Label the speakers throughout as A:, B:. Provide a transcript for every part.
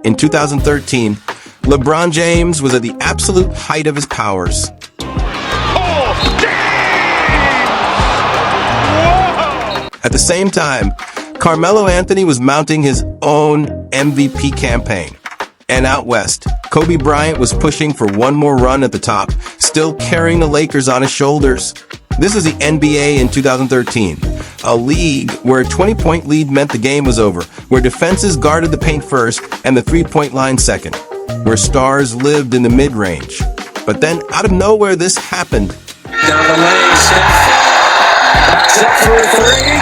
A: In 2013, LeBron James was at the absolute height of his powers. At the same time, Carmelo Anthony was mounting his own MVP campaign. And out west, Kobe Bryant was pushing for one more run at the top, still carrying the Lakers on his shoulders. This is the NBA in 2013, a league where a 20-point lead meant the game was over, where defenses guarded the paint first and the three-point line second, where stars lived in the mid-range. But then, out of nowhere, this happened.
B: Down the lane, Steph. Set for a three.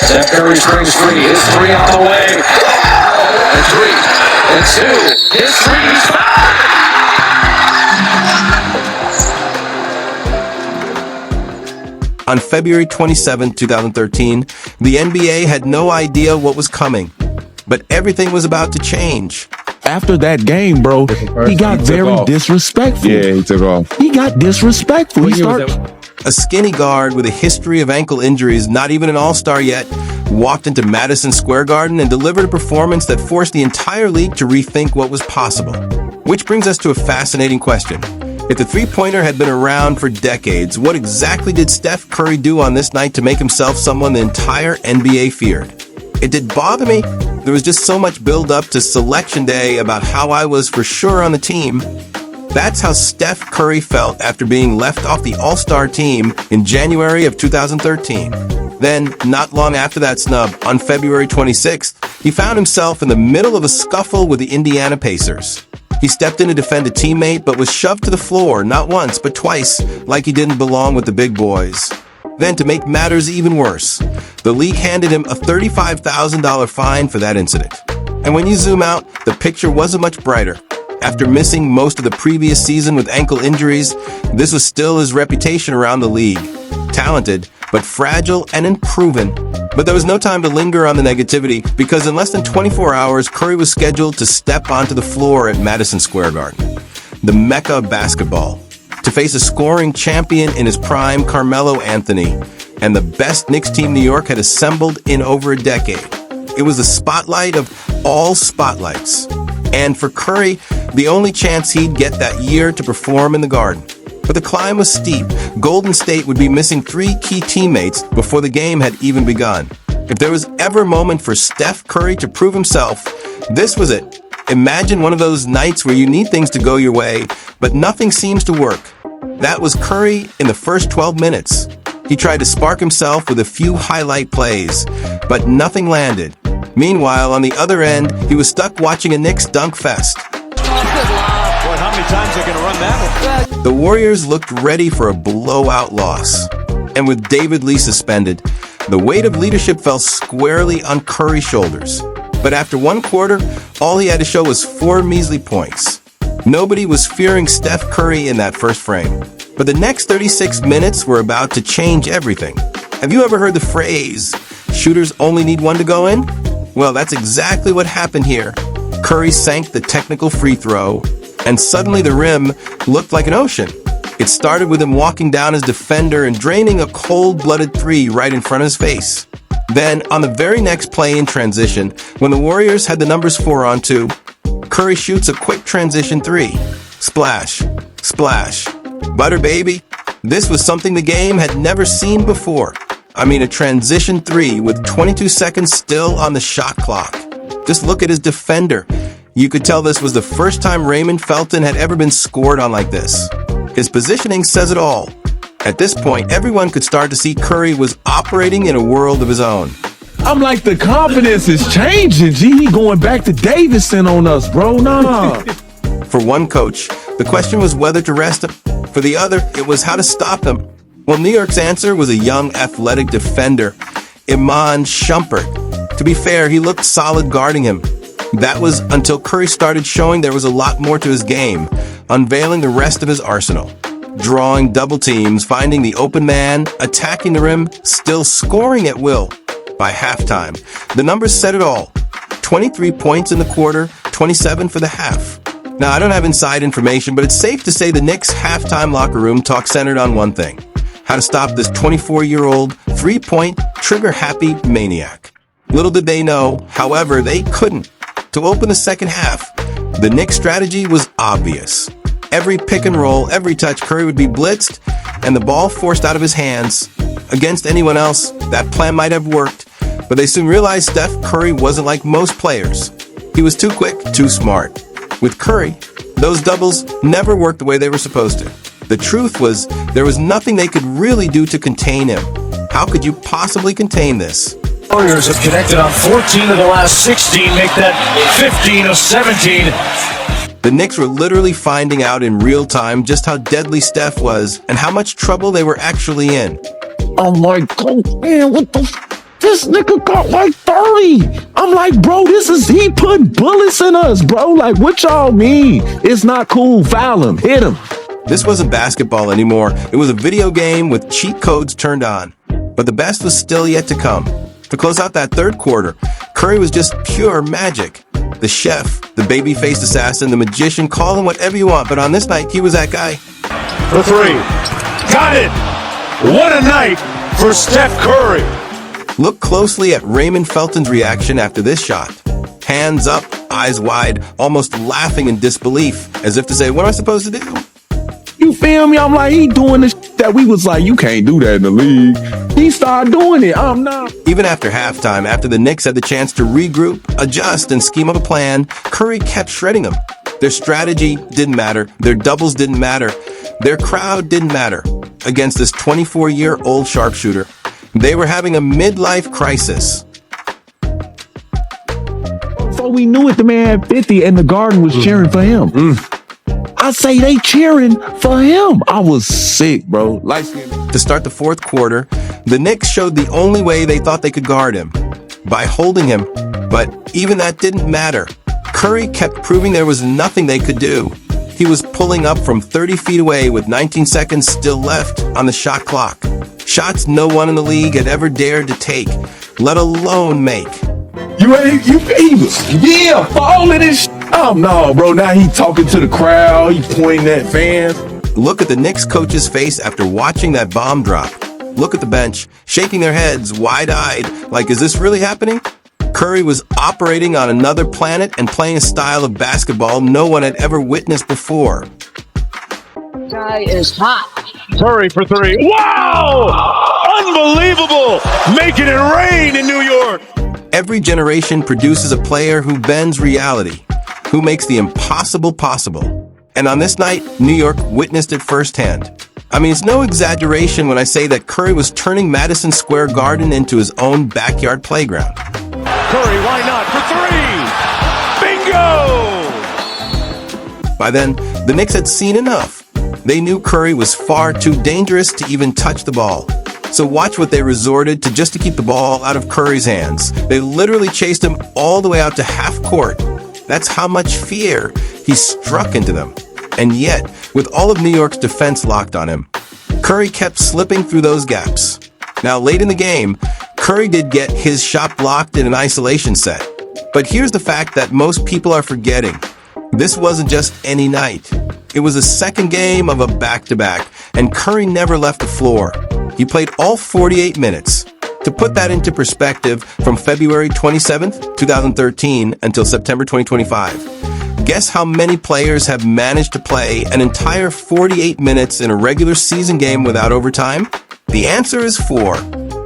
B: Steph Curry springs free. His three on the way. And three. And two. His three's fouled.
A: On February 27, 2013, the NBA had no idea what was coming, but everything was about to change.
C: After that game, bro, he got very disrespectful.
D: Yeah, he took off.
C: He got disrespectful.
A: A skinny guard with a history of ankle injuries, not even an all-star yet, walked into Madison Square Garden and delivered a performance that forced the entire league to rethink what was possible. Which brings us to a fascinating question. If the three-pointer had been around for decades, what exactly did Steph Curry do on this night to make himself someone the entire NBA feared? It did bother me. There was just so much build-up to Selection Day about how I was for sure on the team. That's how Steph Curry felt after being left off the All-Star team in January of 2013. Then, not long after that snub, on February 26th, he found himself in the middle of a scuffle with the Indiana Pacers. He stepped in to defend a teammate, but was shoved to the floor not once, but twice, like he didn't belong with the big boys. Then, to make matters even worse, the league handed him a $35,000 fine for that incident. And when you zoom out, the picture wasn't much brighter. After missing most of the previous season with ankle injuries, this was still his reputation around the league. Talented, but fragile and unproven. But there was no time to linger on the negativity, because in less than 24 hours, Curry was scheduled to step onto the floor at Madison Square Garden, the Mecca of Basketball, to face a scoring champion in his prime, Carmelo Anthony, and the best Knicks team New York had assembled in over a decade. It was the spotlight of all spotlights. And for Curry, the only chance he'd get that year to perform in the Garden. But the climb was steep. Golden State would be missing 3 key teammates before the game had even begun. If there was ever a moment for Steph Curry to prove himself, this was it. Imagine one of those nights where you need things to go your way, but nothing seems to work. That was Curry in the first 12 minutes. He tried to spark himself with a few highlight plays, but nothing landed. Meanwhile, on the other end, he was stuck watching a Knicks dunk fest.
E: How many times are going to run that one?
A: The Warriors looked ready for a blowout loss. And with David Lee suspended, the weight of leadership fell squarely on Curry's shoulders. But after one quarter, all he had to show was 4 measly points. Nobody was fearing Steph Curry in that first frame. But the next 36 minutes were about to change everything. Have you ever heard the phrase, shooters only need one to go in? Well, that's exactly what happened here. Curry sank the technical free throw, and suddenly the rim looked like an ocean. It started with him walking down his defender and draining a cold-blooded 3 right in front of his face. Then, on the very next play in transition, when the Warriors had the numbers 4 on 2, Curry shoots a quick transition 3. Splash. Splash. Butter, baby. This was something the game had never seen before. I mean, a transition 3 with 22 seconds still on the shot clock. Just look at his defender. You could tell this was the first time Raymond Felton had ever been scored on like this. His positioning says it all. At this point, everyone could start to see Curry was operating in a world of his own.
C: I'm like, the confidence is changing. G, he going back to Davidson on us, bro. Nah.
A: For one coach, the question was whether to rest him. For the other, it was how to stop him. Well, New York's answer was a young, athletic defender, Iman Shumpert. To be fair, he looked solid guarding him. That was until Curry started showing there was a lot more to his game, unveiling the rest of his arsenal. Drawing double teams, finding the open man, attacking the rim, still scoring at will. By halftime, the numbers said it all. 23 points in the quarter, 27 for the half. Now, I don't have inside information, but it's safe to say the Knicks' halftime locker room talk centered on one thing: how to stop this 24-year-old, three-point, trigger-happy maniac. Little did they know, however, they couldn't. To open the second half, the Knicks' strategy was obvious. Every pick and roll, every touch, Curry would be blitzed and the ball forced out of his hands. Against anyone else, that plan might have worked, but they soon realized Steph Curry wasn't like most players. He was too quick, too smart. With Curry, those doubles never worked the way they were supposed to. The truth was, there was nothing they could really do to contain him. How could you possibly contain this?
B: Warriors have connected on 14 of the last 16, make that 15 of 17.
A: The Knicks were literally finding out in real time just how deadly Steph was and how much trouble they were actually in.
C: I'm like, oh man, what the this nigga got like 30. I'm like, bro, he put bullets in us, bro. Like, what y'all mean? It's not cool. Foul him, hit him.
A: This wasn't basketball anymore. It was a video game with cheat codes turned on. But the best was still yet to come. To close out that third quarter, Curry was just pure magic. The chef, the baby-faced assassin, the magician, call him whatever you want, but on this night, he was that guy.
E: For three. Got it! What a night for Steph Curry!
A: Look closely at Raymond Felton's reaction after this shot. Hands up, eyes wide, almost laughing in disbelief, as if to say, what am I supposed to do?
C: You feel me? I'm like, he doing this that we was like, you can't do that in the league. He started doing it. I'm not.
A: Even after halftime, after the Knicks had the chance to regroup, adjust, and scheme up a plan, Curry kept shredding them. Their strategy didn't matter. Their doubles didn't matter. Their crowd didn't matter. Against this 24-year-old sharpshooter, they were having a midlife crisis.
C: So we knew it, the man had 50 and the Garden was cheering for him. I say they cheering for him. I was sick, bro.
A: To start the fourth quarter, the Knicks showed the only way they thought they could guard him, by holding him. But even that didn't matter. Curry kept proving there was nothing they could do. He was pulling up from 30 feet away with 19 seconds still left on the shot clock. Shots no one in the league had ever dared to take, let alone make.
C: He was falling this. Oh no, bro. Now he talking to the crowd. He pointing at fans.
A: Look at the Knicks coach's face after watching that bomb drop. Look at the bench, shaking their heads, wide-eyed, like, is this really happening? Curry was operating on another planet and playing a style of basketball no one had ever witnessed before.
D: Guy is hot.
E: Curry for three. Wow! Unbelievable! Making it rain in New York.
A: Every generation produces a player who bends reality, who makes the impossible possible. And on this night, New York witnessed it firsthand. I mean, it's no exaggeration when I say that Curry was turning Madison Square Garden into his own backyard playground.
E: Curry, why not? For three! Bingo!
A: By then, the Knicks had seen enough. They knew Curry was far too dangerous to even touch the ball. So watch what they resorted to just to keep the ball out of Curry's hands. They literally chased him all the way out to half court. That's how much fear he struck into them. And yet, with all of New York's defense locked on him, Curry kept slipping through those gaps. Now, late in the game, Curry did get his shot blocked in an isolation set. But here's the fact that most people are forgetting. This wasn't just any night. It was the second game of a back-to-back, and Curry never left the floor. He played all 48 minutes. To put that into perspective, from February 27th, 2013 until September 2025, guess how many players have managed to play an entire 48 minutes in a regular season game without overtime? The answer is 4.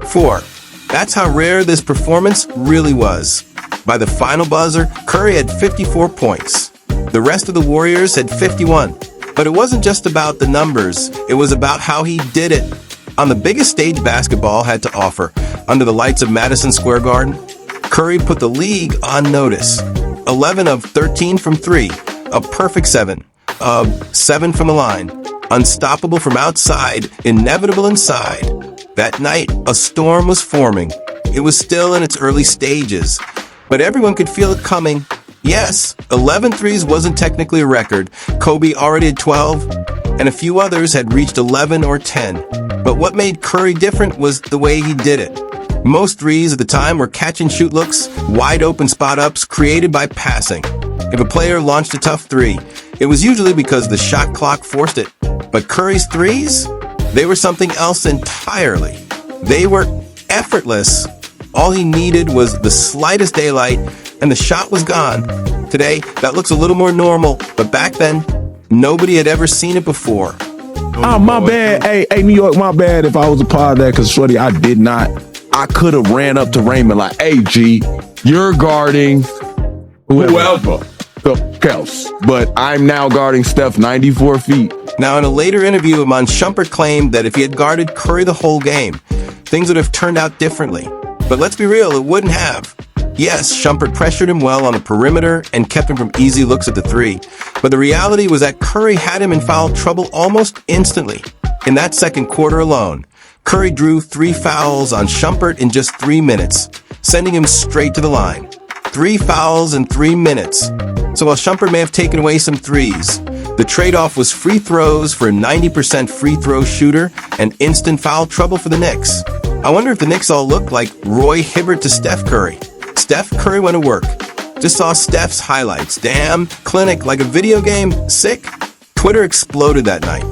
A: 4. That's how rare this performance really was. By the final buzzer, Curry had 54 points. The rest of the Warriors had 51. But it wasn't just about the numbers, it was about how he did it. On the biggest stage basketball had to offer, under the lights of Madison Square Garden, Curry put the league on notice. 11 of 13 from 3, a perfect 7, 7 from the line, unstoppable from outside, inevitable inside. That night, a storm was forming. It was still in its early stages, but everyone could feel it coming. Yes, 11 threes wasn't technically a record. Kobe already had 12, and a few others had reached 11 or 10. But what made Curry different was the way he did it. Most threes at the time were catch-and-shoot looks, wide-open spot-ups created by passing. If a player launched a tough three, it was usually because the shot clock forced it. But Curry's threes? They were something else entirely. They were effortless. All he needed was the slightest daylight, and the shot was gone. Today, that looks a little more normal, but back then, nobody had ever seen it before.
C: Oh, my bad. Hey, New York, my bad if I was a part of that, because, shorty, I did not. I could have ran up to Raymond like, hey, G, you're guarding whoever else, but I'm now guarding Steph 94 feet.
A: Now, in a later interview, Iman Shumpert claimed that if he had guarded Curry the whole game, things would have turned out differently. But let's be real, it wouldn't have. Yes, Shumpert pressured him well on the perimeter and kept him from easy looks at the three. But the reality was that Curry had him in foul trouble almost instantly. In that second quarter alone, Curry drew 3 fouls on Shumpert in just 3 minutes, sending him straight to the line. 3 fouls in 3 minutes. So while Shumpert may have taken away some threes, the trade-off was free throws for a 90% free throw shooter and instant foul trouble for the Knicks. I wonder if the Knicks all look like Roy Hibbert to Steph Curry. Steph Curry went to work. Just saw Steph's highlights. Damn, clinic, like a video game, sick. Twitter exploded that night.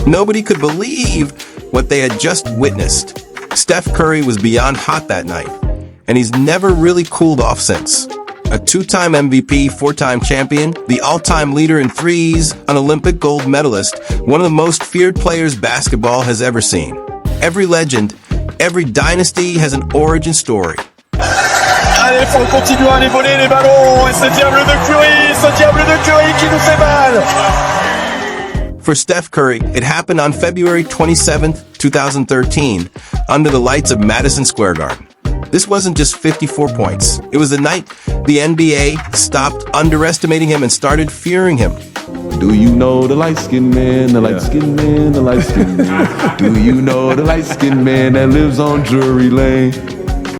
A: Nobody could believe what they had just witnessed. Steph Curry was beyond hot that night, and he's never really cooled off since. A 2-time MVP, 4-time champion, the all-time leader in threes, an Olympic gold medalist, one of the most feared players basketball has ever seen. Every legend, every dynasty has an origin story.
E: Allez, faut continuer à aller voler les ballons. Et ce diable de Curry qui nous fait mal.
A: For Steph Curry, it happened on February 27th, 2013, under the lights of Madison Square Garden. This wasn't just 54 points. It was the night the NBA stopped underestimating him and started fearing him.
C: Do you know the light-skinned man, the light-skinned man, the light-skinned man? Do you know the light-skinned man that lives on Drury Lane?